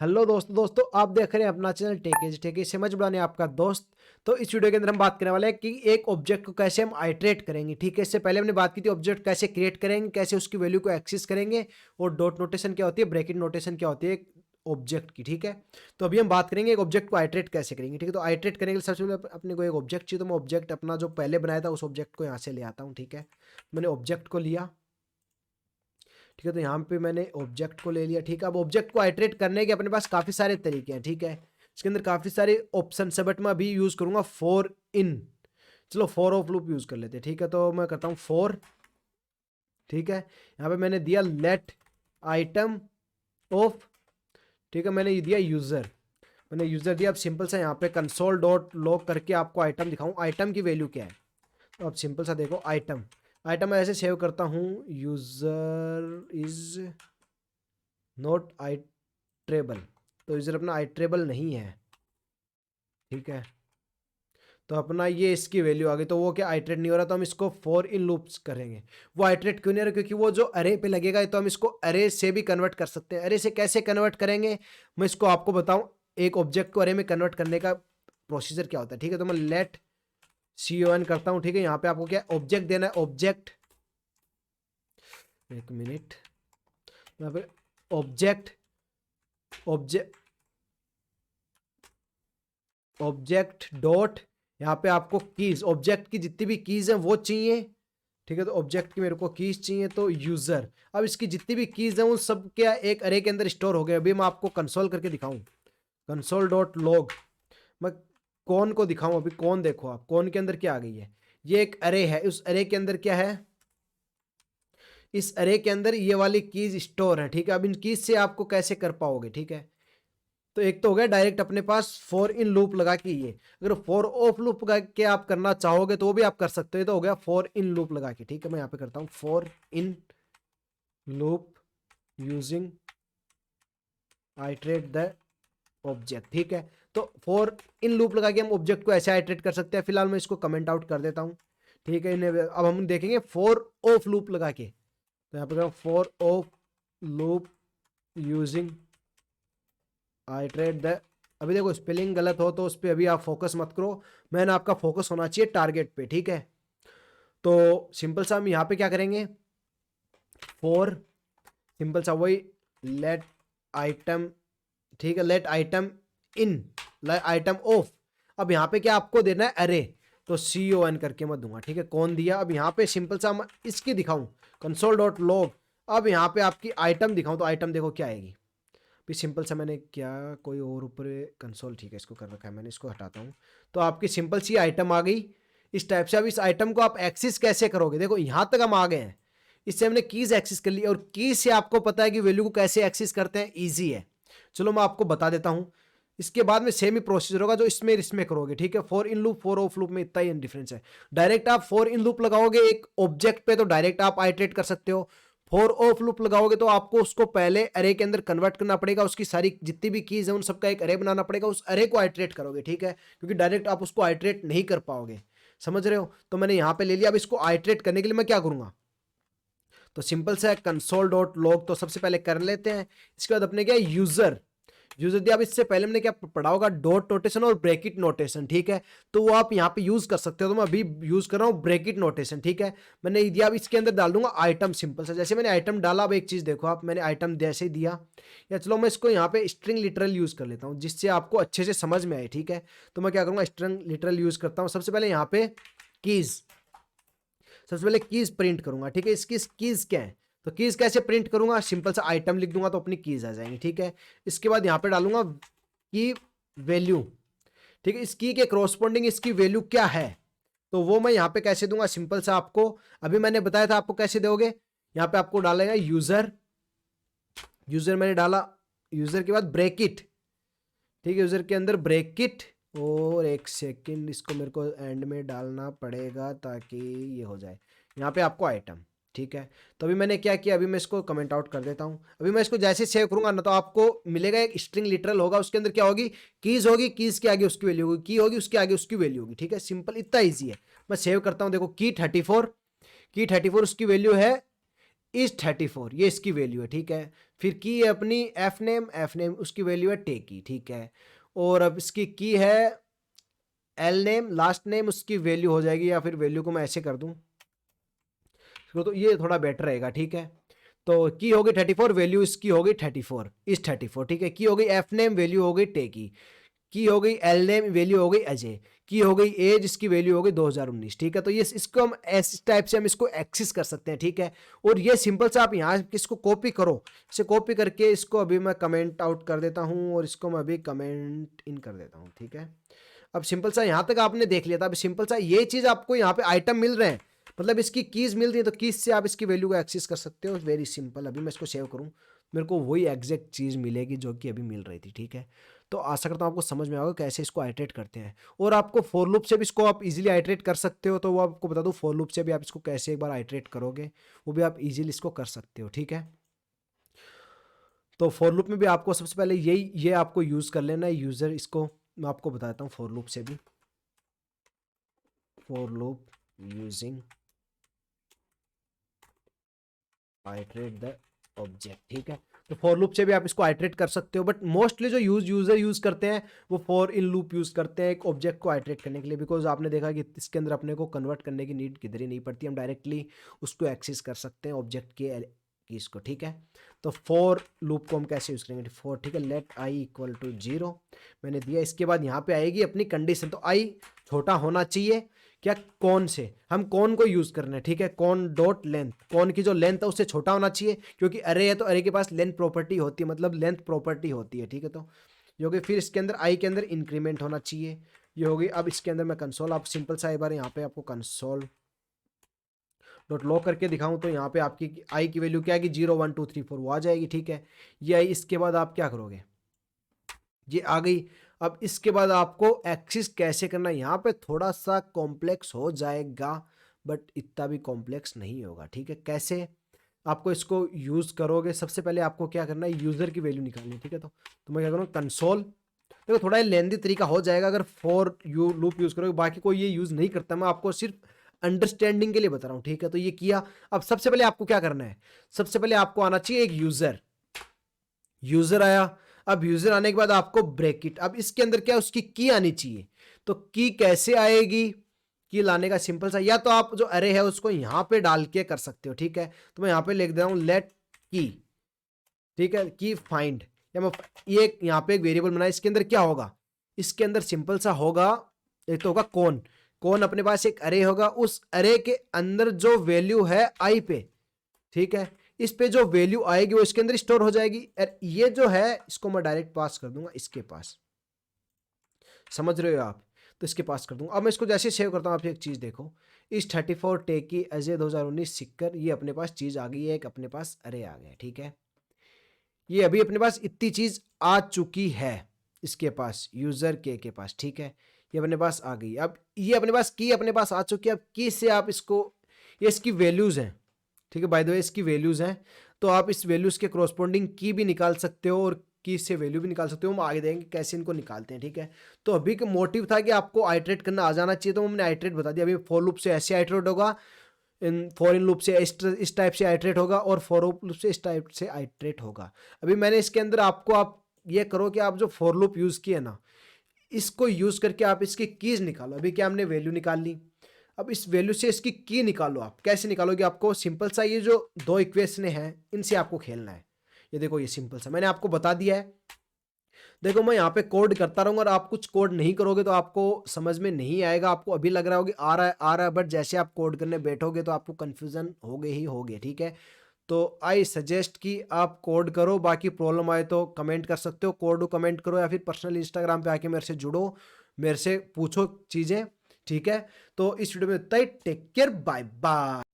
Hello दोस्तों आप देख रहे हैं अपना चैनल टेकेज समझ बढ़ाने आपका दोस्त। तो इस वीडियो के अंदर हम बात करने वाले हैं कि एक ऑब्जेक्ट को कैसे हम आइटरेट करेंगे। ठीक है, इससे पहले हमने बात की थी ऑब्जेक्ट कैसे क्रिएट करेंगे, कैसे उसकी वैल्यू को एक्सेस करेंगे, और डॉट नोटेशन क्या होती है, ब्रैकेट नोटेशन क्या होती है एक ऑब्जेक्ट की। ठीक है, तो अभी हम बात करेंगे एक ऑब्जेक्ट को आइटरेट कैसे करेंगे। ठीक है, तो आइटरेट करने के लिए सबसे पहले अपने को एक ऑब्जेक्ट चाहिए। तो मैं ऑब्जेक्ट अपना जो पहले बनाया था उस ऑब्जेक्ट को यहाँ से ले आता हूँ। ठीक है, मैंने ऑब्जेक्ट को लिया। ठीक है, तो यहाँ पे मैंने ऑब्जेक्ट को ले लिया। ठीक है, अब ऑब्जेक्ट को आइटरेट करने के अपने पास काफ़ी सारे तरीके हैं। ठीक है, इसके अंदर काफ़ी सारे ऑप्शन है, बट मैं अभी यूज़ करूँगा फॉर इन। चलो फॉर ऑफ लूप यूज़ कर लेते हैं। ठीक है, तो मैं करता हूँ फॉर। ठीक है, यहाँ पे मैंने दिया लेट आइटम ऑफ। ठीक है, मैंने ये दिया यूज़र, मैंने यूज़र दिया। अब सिंपल सा यहाँ पे कंसोल डॉट लॉग करके आपको आइटम दिखाऊँ, आइटम की वैल्यू क्या है। तो अब सिंपल सा देखो आइटम, आइटम मैं ऐसे सेव करता हूँ, यूज़र इज़ नॉट आइट्रेबल। तो यूज़र अपना आइट्रेबल नहीं है। ठीक है, तो अपना ये इसकी वैल्यू आ गई। तो वो क्या आइट्रेट नहीं हो रहा, तो हम इसको फॉर इन लूप्स करेंगे। वो आइट्रेट क्यों नहीं हो रहा, क्योंकि वो जो अरे पे लगेगा तो हम इसको अरे से भी कन्वर्ट कर सकते हैं। अरे से कैसे कन्वर्ट करेंगे मैं इसको आपको बताऊं। एक ऑब्जेक्ट को अरे में कन्वर्ट करने का प्रोसीजर क्या होता है। ठीक है, तो मैं लेट CON करता हूँ। ठीक है, यहाँ पे आपको क्या ऑब्जेक्ट देना है, ऑब्जेक्ट, एक मिनट, यहाँ पे ऑब्जेक्ट ऑब्जेक्ट ऑब्जेक्ट डॉट, यहाँ पे आपको कीज, ऑब्जेक्ट की जितनी भी कीज हैं वो चाहिए। ठीक है, तो ऑब्जेक्ट की मेरे को कीज चाहिए। तो यूजर, अब इसकी जितनी भी कीज हैं उन सब क्या एक अरे के अंदर स्टोर हो गए। अभी मैं आपको कंसोल करके दिखाऊं, कंसोल डॉट लॉग, मैं कौन को दिखाऊं। अभी कौन देखो आप, कौन के अंदर क्या आ गई है, ये एक अरे है। उस अरे के अंदर क्या है, इस अरे के अंदर ये वाली कीज स्टोर है। ठीक है, अब इन कीज से आपको कैसे कर पाओगे। ठीक है, तो एक तो हो गया डायरेक्ट अपने पास फॉर इन लूप लगा के। ये अगर फॉर ऑफ लूप लगा के आप करना चाहोगे तो वो भी आप कर सकते हो। तो हो गया फॉर इन लूप लगा के। ठीक है, मैं यहाँ पे करता हूँ for in loop using iterate the object. ठीक है, तो फॉर इन लूप लगा के हम ऑब्जेक्ट को ऐसे आइटरेट कर सकते हैं। फिलहाल मैं इसको कमेंट आउट कर देता हूँ। ठीक है, इन्हें अब हम देखेंगे फॉर ऑफ लूप लगा के। तो यहाँ पे for of loop using iterate the, अभी देखो स्पेलिंग गलत हो तो उस पर अभी आप फोकस मत करो, मैंने आपका फोकस होना चाहिए टारगेट पे। ठीक है, तो सिंपल सा हम यहाँ पे क्या करेंगे, फॉर सिंपल सा वही लेट आइटम। ठीक है, late item in, late item off. अब यहाँ पे क्या आपको देना है अरे, तो CON करके मैं दूंगा। ठीक है, कौन दिया। अब यहाँ पे सिंपल सा मैं इसकी दिखाऊं, कंसोल डॉट लॉग। अब यहाँ पे आपकी आइटम दिखाऊं तो आइटम देखो क्या आएगी। भी सिंपल सा मैंने क्या कोई और ऊपर कंसोल, ठीक है इसको कर रखा है मैंने, इसको हटाता हूँ। तो आपकी सिंपल सी आइटम आ गई इस टाइप से। अब इस आइटम को आप एक्सेस कैसे करोगे, देखो यहाँ तक हम आ गए हैं, इससे हमने कीज एक्सेस कर ली। और कीज से आपको पता है कि वैल्यू को कैसे एक्सेस करते हैं, ईजी है। चलो मैं आपको बता देता हूँ। इसके बाद में सेम ही प्रोसीजर होगा जो इसमें करोगे। ठीक है, for in loop for of loop में इतना ही डिफरेंस है। डायरेक्ट आप फॉर इन लूप लगाओगे एक ऑब्जेक्ट पे तो डायरेक्ट आप आइटरेट कर सकते हो। फॉर ऑफ लूप लगाओगे तो आपको उसको पहले अरे के अंदर कन्वर्ट करना पड़ेगा, उसकी सारी जितनी भी कीज है उन सबका एक अरे बनाना पड़ेगा, उस अरे को आइटरेट करोगे। ठीक है, क्योंकि डायरेक्ट आप उसको आइटरेट नहीं कर पाओगे, समझ रहे हो। तो मैंने यहां पे ले लिया। अब इसको आइटरेट करने के लिए मैं क्या करूंगा, तो सिंपल सा कंसोल डॉट लॉग तो सबसे पहले कर लेते हैं। इसके बाद अपने क्या यूजर, यूजर दिया। अब इससे पहले हमने क्या पढ़ा होगा, डॉट नोटेशन और ब्रैकेट नोटेशन। ठीक है, तो वो आप यहाँ पे यूज कर सकते हो। तो मैं अभी यूज कर रहा हूँ ब्रैकेट नोटेशन। ठीक है, मैंने दिया। अब इसके अंदर डाल दूंगा आइटम। सिंपल सा जैसे मैंने आइटम डाला, अब एक चीज देखो आप, मैंने आइटम जैसे ही दिया, या चलो मैं इसको यहाँ पे स्ट्रिंग लिटरल यूज कर लेता हूँ जिससे आपको अच्छे से समझ में आए। ठीक है, तो मैं क्या करूंगा, स्ट्रिंग लिटरल यूज करता हूँ। सबसे पहले यहाँ पे कीज, सबसे पहले कीज प्रिंट करूंगा। ठीक है, इसकी कीज क्या है, तो कीज कैसे प्रिंट करूंगा, सिंपल सा आइटम लिख दूंगा तो अपनी कीज आ जाएंगी। ठीक है, इसके बाद यहाँ पे डालूंगा की वैल्यू। ठीक है, इस की के क्रॉसपोंडिंग इसकी वैल्यू क्या है, तो वो मैं यहाँ पे कैसे दूंगा, सिंपल सा आपको अभी मैंने बताया था आपको कैसे दोगे। यहाँ पे आपको डालेगा यूजर, यूजर मैंने डाला, यूजर के बाद ब्रैकेट। ठीक है, यूजर के अंदर ब्रैकेट, और एक सेकंड इसको मेरे को एंड में डालना पड़ेगा ताकि ये हो जाए। यहाँ पे आपको आइटम। ठीक है, तो अभी मैंने क्या किया, अभी मैं इसको कमेंट आउट कर देता हूँ। अभी मैं इसको जैसे सेव करूंगा ना तो आपको मिलेगा एक स्ट्रिंग लिटरल होगा, उसके अंदर क्या होगी, कीज होगी, कीज के आगे उसकी वैल्यू होगी, की होगी उसके आगे उसकी वैल्यू होगी। ठीक है, सिंपल इतना ईजी है। मैं सेव करता हूँ, देखो की 34, की 34 उसकी वैल्यू है इज 34, ये इसकी वैल्यू है, ठीक है। फिर की है अपनी एफ नेम उसकी वैल्यू है टे की, ठीक है। और अब इसकी की है एल नेम, लास्ट नेम उसकी वैल्यू हो जाएगी, या फिर वैल्यू को मैं ऐसे कर दूं तो ये थोड़ा बेटर रहेगा, ठीक है। तो की होगी 34, वैल्यू इसकी होगी 34 इज 34, ठीक है। की हो गई एफ नेम, वैल्यू हो गई टे की हो गई एल नेम, वैल्यू हो गई अजय की, हो गई एज, इसकी वैल्यू हो गई 2019, ठीक है। तो ये इसको हम इस टाइप से हम इसको एक्सेस कर सकते हैं, ठीक है। और ये सिंपल से आप यहाँ इसको कॉपी करो, इसे कॉपी करके इसको अभी मैं कमेंट आउट कर देता हूँ और इसको मैं अभी कमेंट इन कर देता हूँ, ठीक है। अब सिंपल सा यहाँ तक आपने देख लिया था। अब सिंपल सा ये चीज़ आपको यहाँ पे आइटम मिल रहे हैं, मतलब इसकी कीज मिल रही है, तो कीज से आप इसकी वैल्यू को एक्सेस कर सकते हो। Very simple. अभी मैं इसको सेव करूँ, मेरे को वही एग्जैक्ट चीज़ मिलेगी जो कि अभी मिल रही थी, ठीक है। तो आशा करता हूँ आपको समझ में आएगा कैसे इसको आइटरेट करते हैं। और आपको फॉर लूप से भी इसको आप इजीली आइटरेट कर सकते हो, तो वो आपको बता दूँ फॉर लूप से भी आप इसको कैसे एक बार आइटरेट करोगे, वो भी आप इजीली इसको कर सकते हो, ठीक है। तो फॉर लूप में भी आपको सबसे पहले ये आपको यूज़ कर लेना है यूज़र। इसको मैं आपको बताता हूँ फॉर लूप से भी, for loop using iterate the object, ठीक है। तो फॉर लूप से भी आप इसको आइटरेट कर सकते हो, बट मोस्टली जो यूजर यूज करते हैं वो फॉर इन लूप यूज करते हैं एक ऑब्जेक्ट को आइटरेट करने के लिए, बिकॉज आपने देखा कि इसके अंदर अपने को कन्वर्ट करने की नीड किधर ही नहीं पड़ती, हम डायरेक्टली उसको एक्सेस कर सकते हैं ऑब्जेक्ट के कीज को, ठीक है। तो फॉर लूप को हम कैसे यूज करेंगे, फॉर, ठीक है, लेट आई इक्वल टू 0 मैंने दिया। इसके बाद यहाँ पे आएगी अपनी कंडीशन, तो आई छोटा होना चाहिए क्या, कौन से, हम कौन को यूज करना है, ठीक है। कौन डॉट लेंथ, कौन की जो लेंथ है उससे छोटा होना चाहिए, क्योंकि अरे है तो अरे के पास लेंथ प्रॉपर्टी होती है, मतलब लेंथ प्रॉपर्टी होती है, ठीक है। तो ये हो गई। फिर इसके अंदर आई के अंदर इंक्रीमेंट होना चाहिए, ये हो गई। अब इसके अंदर मैं कंसोल, आप सिंपल सा एक बार यहाँ पे आपको कंसोल डॉट लॉग करके दिखाऊं तो यहाँ पे आपकी आई की वैल्यू क्या आएगी, 0 1 2 3 4 वो आ जाएगी, ठीक है। ये आई। इसके बाद आप क्या करोगे, ये आ गई। अब इसके बाद आपको एक्सेस कैसे करना है, यहाँ पे थोड़ा सा कॉम्प्लेक्स हो जाएगा, बट इतना भी कॉम्प्लेक्स नहीं होगा, ठीक है। कैसे आपको इसको यूज करोगे, सबसे पहले आपको क्या करना है, यूजर की वैल्यू निकालनी है, ठीक है। तो मैं क्या करूँ, कंसोल, देखो थोड़ा लेंदी तरीका हो जाएगा अगर फॉर यू लूप यूज करोगे, बाकी कोई ये यूज नहीं करता, मैं आपको सिर्फ अंडरस्टैंडिंग के लिए बता रहा हूँ, ठीक है। तो ये किया। अब सबसे पहले आपको क्या करना है, सबसे पहले आपको आना चाहिए एक यूजर, यूजर आया। अब यूजर आने के बाद आपको ब्रैकेट, अब इसके अंदर क्या उसकी की आनी चाहिए। तो की कैसे आएगी, की लाने का सिंपल सा, या तो आप जो अरे है उसको यहां पे डाल के कर सकते हो, ठीक है। तो मैं यहां पे लिख दे रहा हूं लेट की, ठीक है, की फाइंड, या मैं ये यहां पे एक वेरिएबल बनाया। इसके अंदर क्या होगा, इसके अंदर सिंपल सा होगा, एक तो होगा कौन, कौन अपने पास एक अरे होगा, उस अरे के अंदर जो वैल्यू है आई पे, ठीक है, इस पे जो वैल्यू आएगी वो इसके अंदर स्टोर हो जाएगी। और ये जो है इसको मैं डायरेक्ट पास कर दूंगा इसके पास, समझ रहे हो आप। तो इसके पास कर दूंगा। अब मैं इसको जैसे सेव करता हूँ, आप एक चीज़ देखो, इस 34 टेक की अजय 2019 सिक्कर, ये अपने पास चीज़ आ गई है, एक अपने पास अरे आ गया, ठीक है। ये अभी अपने पास इतनी चीज़ आ चुकी है, इसके पास यूज़र के पास, ठीक है। ये अपने पास आ गई। अब ये अपने पास की अपने पास आ चुकी है। अब की से आप इसको, ये इसकी वैल्यूज़ हैं, ठीक है, बाय द वे इसकी वैल्यूज़ हैं, तो आप इस वैल्यूज़ के करस्पॉन्डिंग की भी निकाल सकते हो और की से वैल्यू भी निकाल सकते हो। हम आगे देखेंगे कैसे इनको निकालते हैं, ठीक है। तो अभी का मोटिव था कि आपको आइटरेट करना आ जाना चाहिए, तो हमने आइटरेट बता दिया। अभी फॉर लूप से ऐसे आइटरेट होगा, इन फॉर इन लूप से इस टाइप से आइटरेट होगा, और फॉर लूप से इस टाइप से आइटरेट होगा। अभी मैंने इसके अंदर आपको, आप ये करो कि आप जो फॉर लूप यूज़ किए ना, इसको यूज़ करके आप इसकी कीज निकालो। अभी क्या हमने वैल्यू निकाल ली, अब इस वैल्यू से इसकी की निकालो। आप कैसे निकालोगे, आपको सिंपल सा ये जो दो इक्वेशन हैं इनसे आपको खेलना है। ये देखो, ये सिंपल सा मैंने आपको बता दिया है। देखो मैं यहाँ पे कोड करता रहूंगा और आप कुछ कोड नहीं करोगे तो आपको समझ में नहीं आएगा। आपको अभी लग रहा होगा आ रहा है आ रहा है, बट जैसे आप कोड करने बैठोगे तो आपको कन्फ्यूजन होगे ही होगे, ठीक है। तो आई सजेस्ट कि आप कोड करो, बाकी प्रॉब्लम आए तो कमेंट कर सकते हो, कोड कमेंट करो, या फिर पर्सनल इंस्टाग्राम पे आके मेरे से जुड़ो, मेरे से पूछो चीज़ें, ठीक है। तो इस वीडियो में इतना ही। Take care, bye bye.